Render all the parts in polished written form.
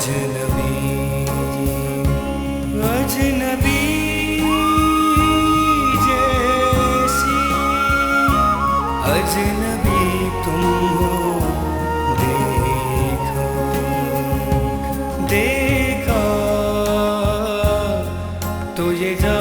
अजनबी अजनबी जैसी अजनबी तुम हो, देखो देखा तो ये जाना।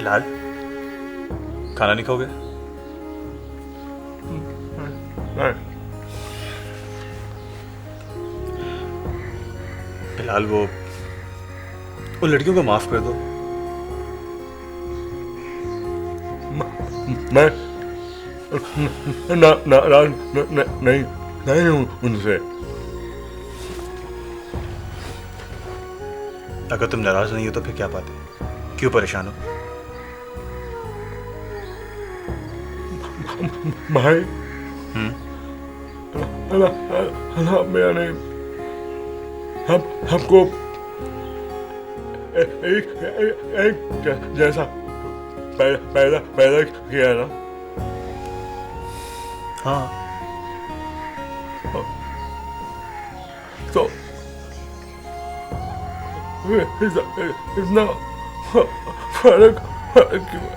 लाल, खाना नहीं खाओगे? बिलाल, वो लड़कियों को माफ कर दो। मैं नाराज नहीं हूँ उनसे। अगर तुम नाराज नहीं हो तो फिर क्या बात है? क्यों परेशान हो? भाई, अल्लाह मियां ने हमको एक जैसा पैदा किया ना। हाँ, तो इतना फर्क क्यों है?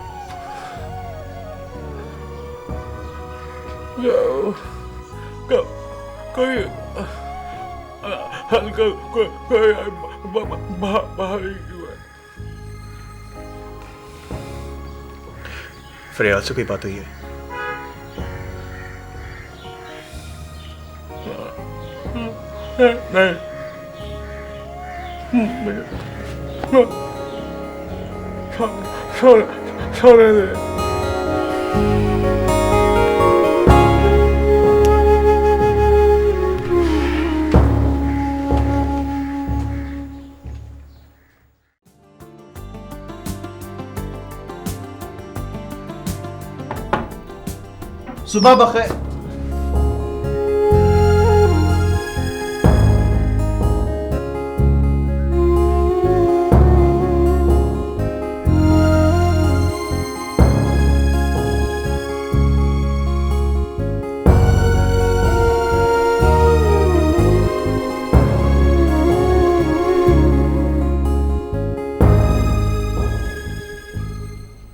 कोई हल्का कोई भारी क्यों है? फरियाद से कोई बात हुई है? नहीं, छोड़ने दे। सुबह बखैर।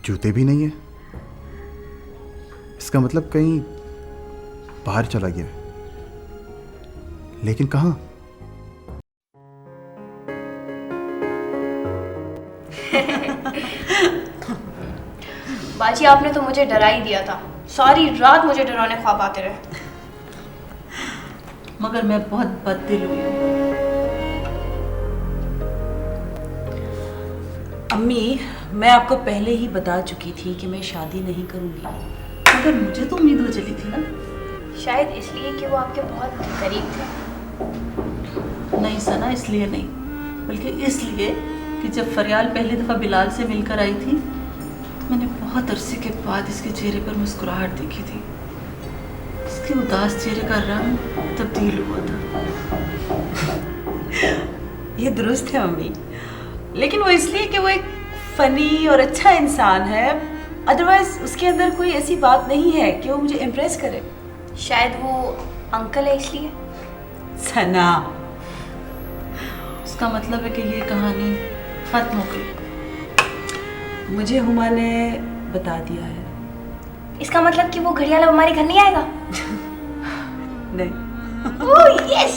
जूते भी नहीं है। इसका मतलब कहीं बाहर चला गया, लेकिन कहाँ? बाजी, आपने तो मुझे डरा ही दिया था। सारी रात मुझे डरावने ख्वाब आते रहे। मगर मैं बहुत बददिल हुई हूँ। अम्मी, मैं आपको पहले ही बता चुकी थी कि मैं शादी नहीं करूँगी, मगर मुझे तो उम्मीद हो चली थी ना। शायद इसलिए कि वो आपके बहुत करीब थे। नहीं सना, इसलिए नहीं, बल्कि इसलिए कि जब फरियाल पहली दफ़ा बिलाल से मिलकर आई थी तो मैंने बहुत अरसे के बाद इसके चेहरे पर मुस्कुराहट देखी थी। इसके उदास चेहरे का रंग तब्दील हुआ था। ये दुरुस्त है अम्मी, लेकिन वो इसलिए कि वो एक फ़नी और अच्छा इंसान है। अदरवाइज उसके अंदर कोई ऐसी बात नहीं है कि वो मुझे इम्प्रेस करे। शायद वो अंकल है इसलिए। सना, उसका मतलब है कि ये कहानी खत्म हो गई। मुझे हुमा ने बता दिया है। इसका मतलब कि वो घड़ियाल अब हमारे घर नहीं आएगा? नहीं। Oh yes.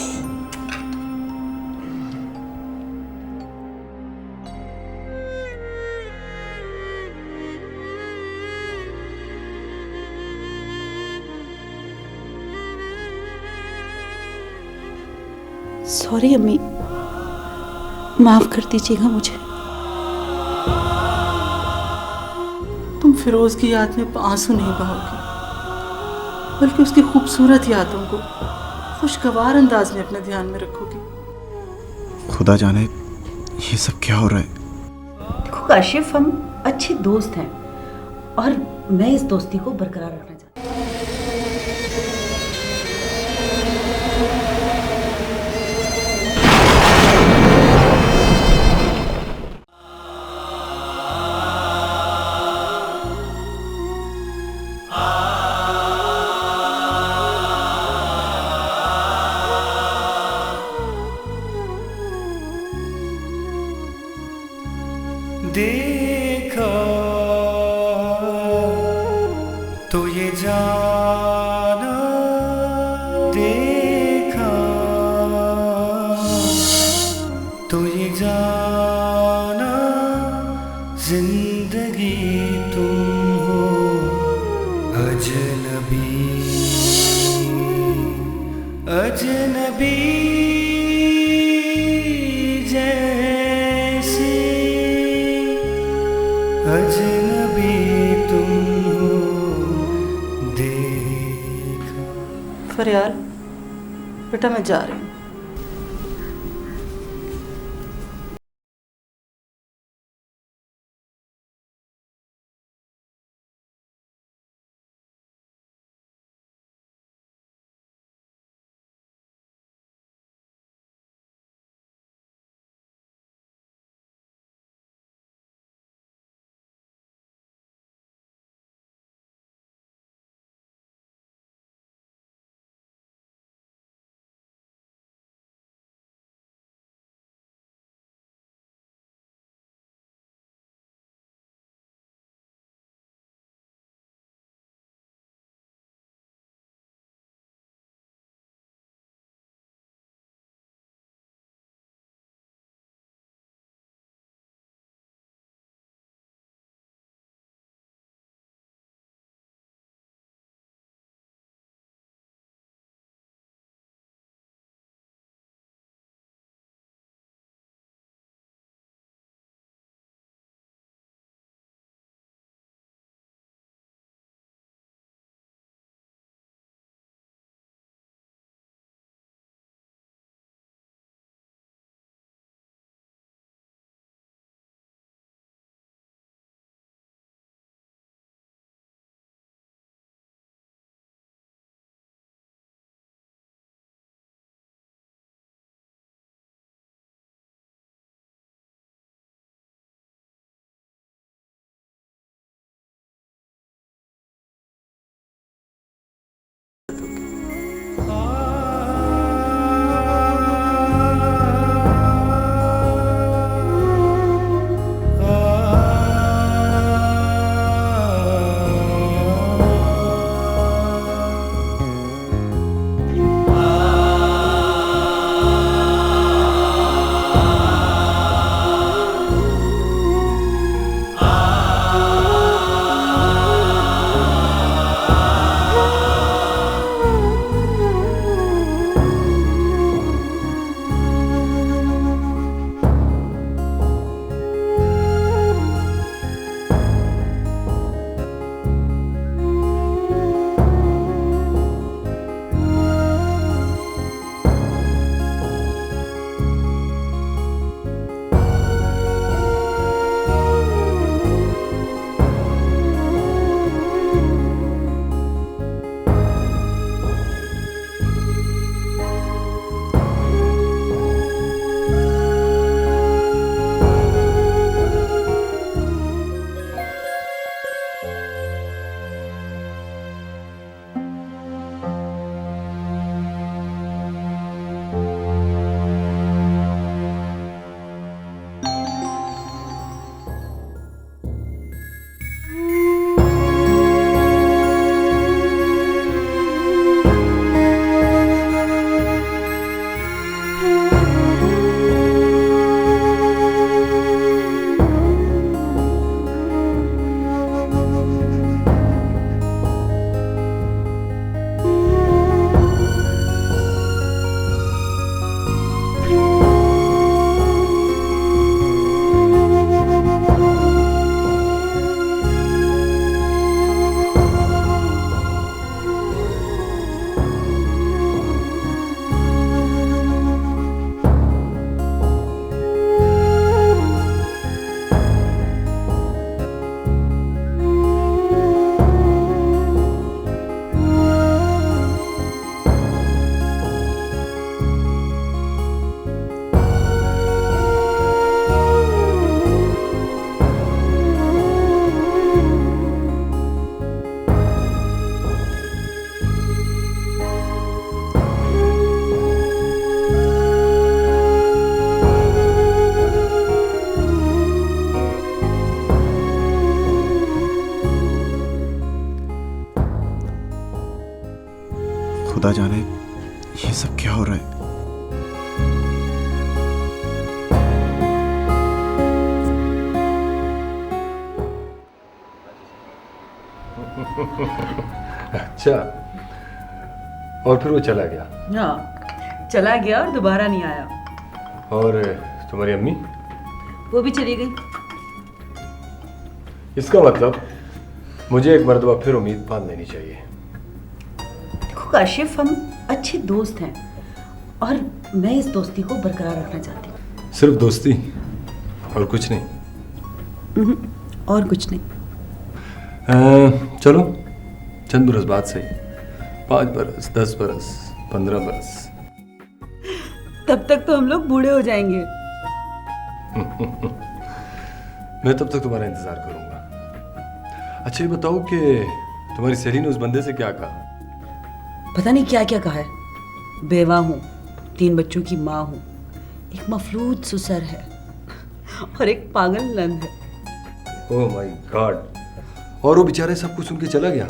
सॉरी अम्मी, माफ कर दीजिएगा मुझे। तुम फिरोज की याद में आंसू नहीं बहाओगे, बल्कि उसकी खूबसूरत यादों को खुशगवार अंदाज में अपने ध्यान में रखोगे। खुदा जाने ये सब क्या हो रहा है। देखो काशिफ, हम अच्छे दोस्त हैं और मैं इस दोस्ती को बरकरार रखना चाहती हूँ। देखा तो ये जाना, देखा तो ये जाना, जिंदगी तुम हो अजनबी, अजनबी जैसी, अजनबी तुम हो देखा। फरियाल बेटा, मैं जा रही हूँ। खुदा जाने ये सब क्या हो रहा है। अच्छा, और फिर वो चला गया? हाँ, चला गया और दोबारा नहीं आया। और तुम्हारी अम्मी? वो भी चली गई। इसका मतलब मुझे एक मर्तबा फिर उम्मीद बांध लेनी चाहिए। देखो काशिफ, हम अच्छे दोस्त हैं और मैं इस दोस्ती को बरकरार रखना चाहती हूँ। सिर्फ दोस्ती और कुछ नहीं? और कुछ नहीं। चलो चंद बरस बाद सही, 5 बरस, 10 बरस, 15 बरस। तब तक तो हम लोग बूढ़े हो जाएंगे। मैं तब तक तुम्हारा इंतजार करूंगा। अच्छा ये बताओ कि तुम्हारी सहेली ने उस बंदे से क्या कहा? पता नहीं क्या क्या कहा है। बेवा हूँ, 3 बच्चों की माँ हूँ, एक मफलूज सुसर है और एक पागल नंद है। Oh my God! और वो बेचारे सब कुछ सुन के चला गया?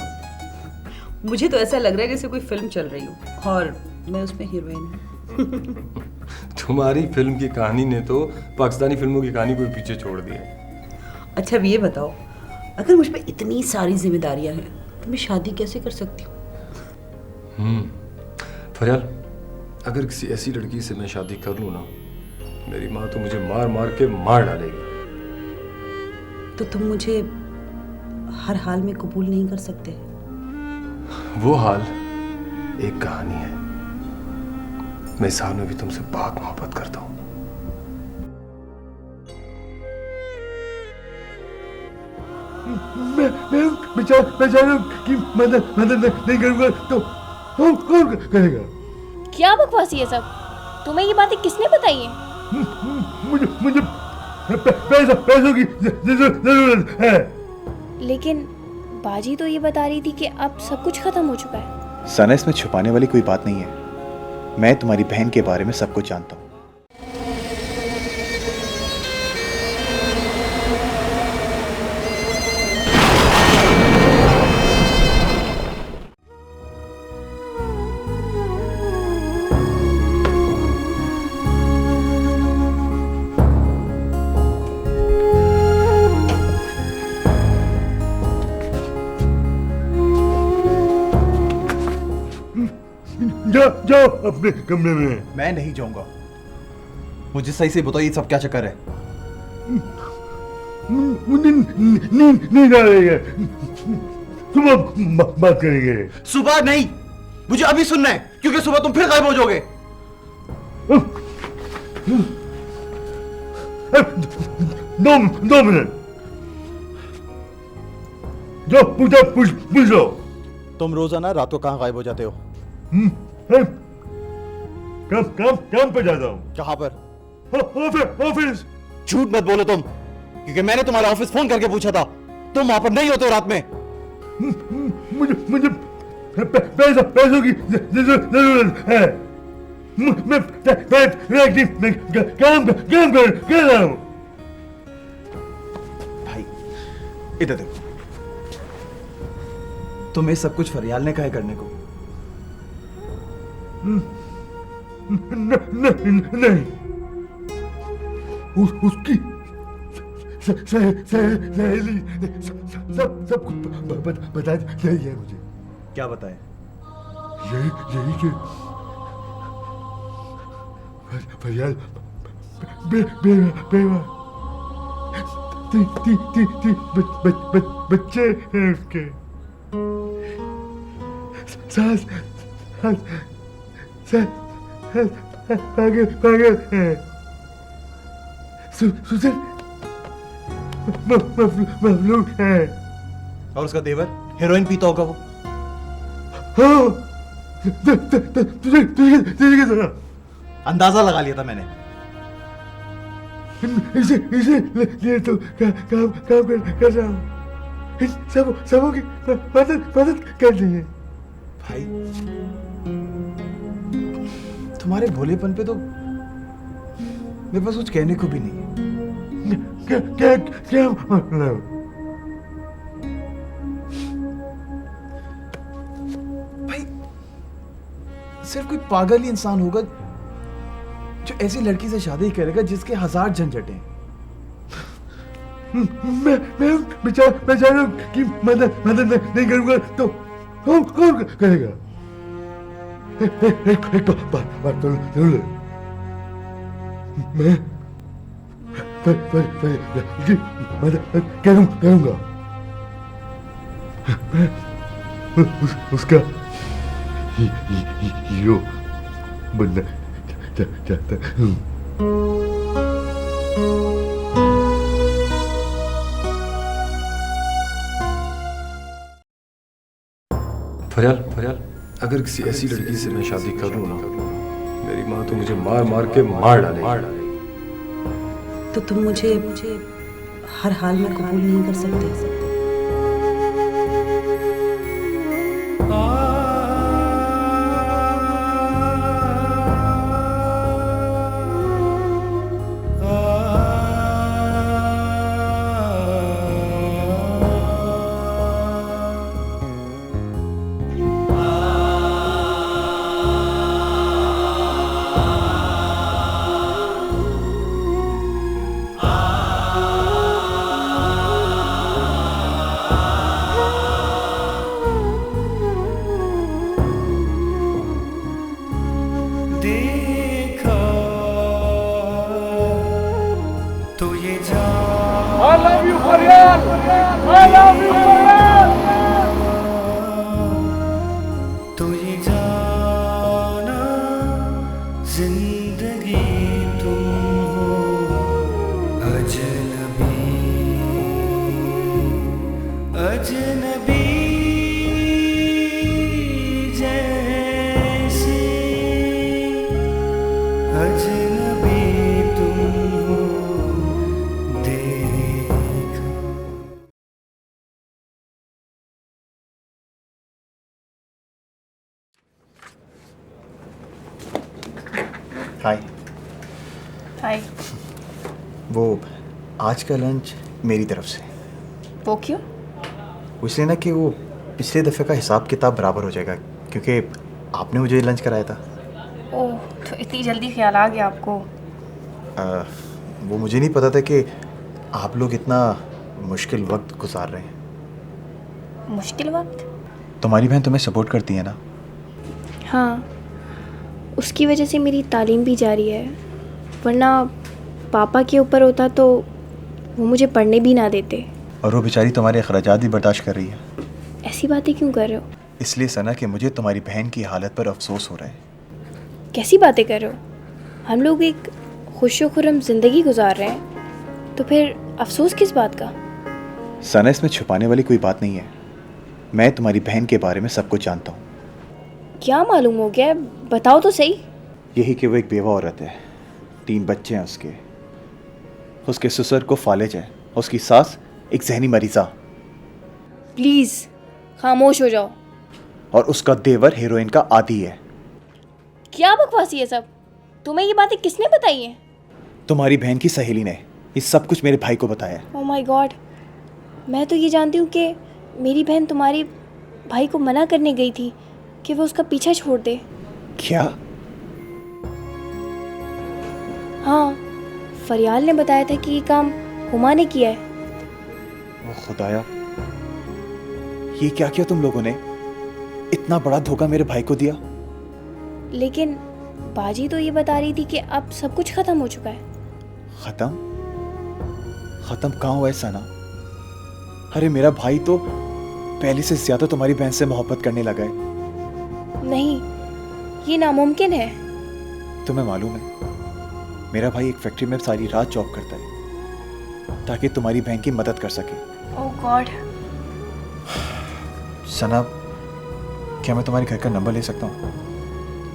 मुझे तो ऐसा लग रहा है जैसे कोई फिल्म चल रही हो और मैं उसमें हीरोइन हूँ। तुम्हारी फिल्म की कहानी ने तो पाकिस्तानी फिल्मों की कहानी को भी पीछे छोड़ दिया। अच्छा अब ये बताओ, अगर मुझ पे इतनी सारी जिम्मेदारियां हैं तो मैं शादी कैसे कर सकती हूँ? फरियाल, अगर किसी ऐसी लड़की से मैं शादी कर लूँ ना, मेरी माँ तो मुझे मार मार के मार डालेगी। तो तुम मुझे हर हाल में कबूल नहीं कर सकते? वो हाल एक कहानी है। मैं इस हाल में भी तुमसे बहुत मोहब्बत करता हूँ। मैं बेचारों की मदद नहीं करूंगा तो कौन करेगा? क्या बकवासी है सब? तुम्हें ये बातें किसने बताई है? मुझे पैसों की जरूरत है। लेकिन बाजी तो ये बता रही थी कि अब सब कुछ खत्म हो चुका है। सना, इसमें छुपाने वाली कोई बात नहीं है। मैं तुम्हारी बहन के बारे में सब कुछ जानता हूँ। जाओ अपने कमरे में। मैं नहीं जाऊंगा। मुझे सही से बताओ, ये सब क्या चक्कर है? नहीं डालेंगे, सुबह बात करेंगे। सुबह नहीं, मुझे अभी सुनना है, क्योंकि सुबह तुम फिर गायब हो जाओगे। 2 मिनट। जो पूछो। तुम रोजाना रात को कहाँ गायब हो जाते हो? काम पे जाता हूँ। कहाँ पर? ऑफिस। झूठ मत बोलो तुम, क्योंकि मैंने तुम्हारा ऑफिस फोन करके पूछा था। तुम वहां पर नहीं होते हो रात में। मुझे पैसों की जरूरत है। मैं काम कर रहा हूँ। भाई इधर देखो, तुम्हें सब कुछ फरियाल ने कहा है करने को। नहीं, उसकी सहेली सब कुछ बता रही है मुझे। क्या बताए? यही कि फरियाल बेवा बच्चे हैं उसके। सास पागल है। सुसर मफलूक है। और उसका देवर हेरोइन पीता होगा वो। हाँ, तुझे क्या सुना? अंदाजा लगा लिया था मैंने। इसे लिए तो काम कर रहा हूँ। सबों की मदद करनी है। भाई तुम्हारे भोलेपन पे तो मेरे पास कुछ कहने को भी नहीं है। क्या मतलब? भाई सिर्फ कोई पागल ही इंसान होगा जो ऐसी लड़की से शादी करेगा जिसके 1000 झंझट हैं। मैं बेचारा की मदद नहीं करूंगा तो कौन करेगा? एक बात सुन ले। मैं मदद करूंगा। मैं उसका हीरो बनना चाहता हूँ। फरियाल, अगर किसी ऐसी लड़की से मैं शादी कर लूँ ना, मेरी माँ तो मुझे मार मार के मार डाले। तो तुम मुझे हर हाल में कबूल नहीं कर सकते? देखा तो ये I love you, Fariyal. I love you, फरियाल। तो ये जाना जिंदगी तुम हो अजनबी अजनबी जैसी अजनबी तुम हो देखा। हाय। हाय। वो आज का लंच मेरी तरफ से। वो क्यों? वो इसलिए ना कि वो पिछले दफ़े का हिसाब किताब बराबर हो जाएगा, क्योंकि आपने मुझे लंच कराया था। ओह, तो इतनी जल्दी ख्याल आ गया आपको? वो मुझे नहीं पता था कि आप लोग इतना मुश्किल वक्त गुजार रहे हैं। मुश्किल वक्त? तुम्हारी बहन तुम्हें सपोर्ट करती है ना? हाँ, उसकी वजह से मेरी तालीम भी जारी है, वरना पापा के ऊपर होता तो वो मुझे पढ़ने भी ना देते। और वो बेचारी तुम्हारे अखराजात भी बर्दाश्त कर रही है। ऐसी बातें क्यों कर रहे हो? इसलिए सना कि मुझे तुम्हारी बहन की हालत पर अफसोस हो रहा है। कैसी बातें कर रहे हो? हम लोग एक खुशो-खुर्रम ज़िंदगी गुजार रहे हैं, तो फिर अफसोस किस बात का? सना, इसमें छुपाने वाली कोई बात नहीं है। मैं तुम्हारी बहन के बारे में सब कुछ जानता हूँ। क्या मालूम हो गया? बताओ तो सही। यही कि वो एक बेवा औरत है, 3 बच्चे हैं उसके ससुर को फालिज है, उसकी सास एक जहनी मरीज़ा, प्लीज़ खामोश हो जाओ। और उसका देवर हीरोइन का आदी है। क्या बकवासी है सब? तुम्हें ये बातें किसने बताई हैं? तुम्हारी बहन की सहेली ने ये सब कुछ मेरे भाई को बताया। ओह माय गॉड, मैं तो ये जानती हूँ कि मेरी बहन तुम्हारे भाई को मना करने गई थी कि वो उसका पीछा छोड़ दे। क्या? हाँ, फरियाल ने बताया था कि ये काम हुमा ने किया है। वो खुदाया, ये क्या किया तुम लोगों ने? इतना बड़ा धोखा मेरे भाई को दिया। लेकिन बाजी तो ये बता रही थी कि अब सब कुछ खत्म हो चुका है। खत्म कहाँ हुआ है सना? अरे मेरा भाई तो पहले से ज्यादा तुम्हारी बहन से मोहब्बत करने लगा है। नहीं, ये नामुमकिन है। तुम्हें मालूम है, मेरा भाई एक फैक्ट्री में सारी रात जॉब करता है ताकि तुम्हारी बहन की मदद कर सके। ओह गॉड। सना, क्या मैं तुम्हारे घर का नंबर ले सकता हूँ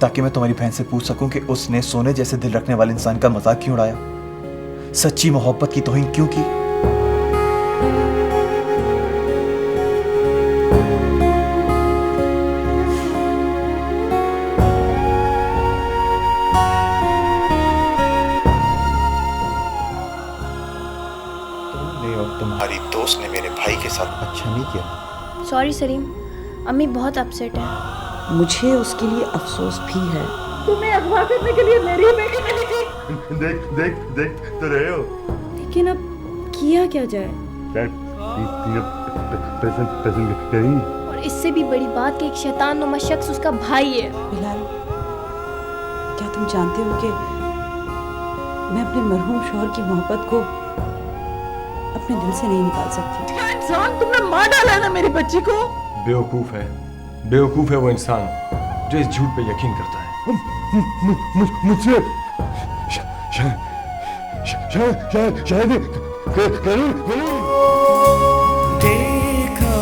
ताकि मैं तुम्हारी बहन से पूछ सकूं कि उसने सोने जैसे दिल रखने वाले इंसान का मजाक क्यों उड़ाया, सच्ची मोहब्बत की तौहीन क्यों की? तुमने और तुम्हारी दोस्त ने मेरे भाई के साथ अच्छा नहीं किया। सॉरी सलीम, अम्मी बहुत अपसेट है। मुझे उसके लिए अफसोस भी है। तुम्हें अगवा करने के लिए मेरी बेटी मिली थी। देख देख देख तो रहे हो। लेकिन अब किया क्या जाए? पसंद करी। और इससे भी बड़ी बात कि एक शैतान नुमा शख्स उसका भाई है। बिलाल, क्या तुम जानते हो कि मैं अपने मरहूम शौहर की मोहब्बत को अपने दिल से नहीं निकाल सकती। क्या इंसान, तुमने मार डाला है ना मेरी बच्ची को। बेवकूफ है वो इंसान जो इस झूठ पे यकीन करता है। मुझसे शायद करूं देखा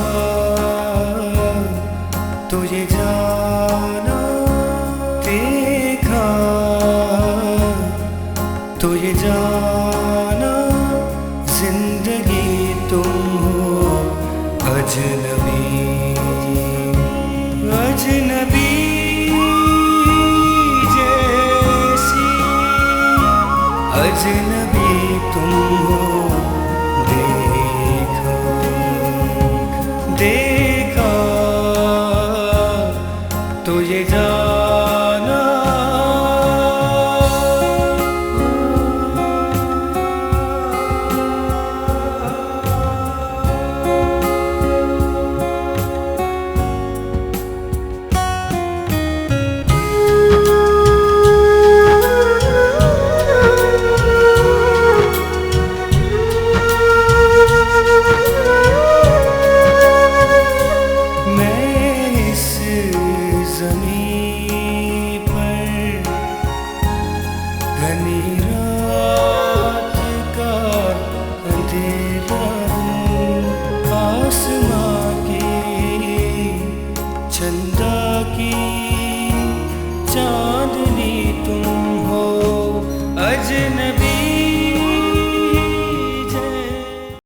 तुझे जाना, देखा तुझे जाना, जिंदगी तुम हो अजनबी, अजनबी जैसी, अजनबी तुम हो, देखा देखा तुझे जाना। चांदनी तुम हो अजनबी।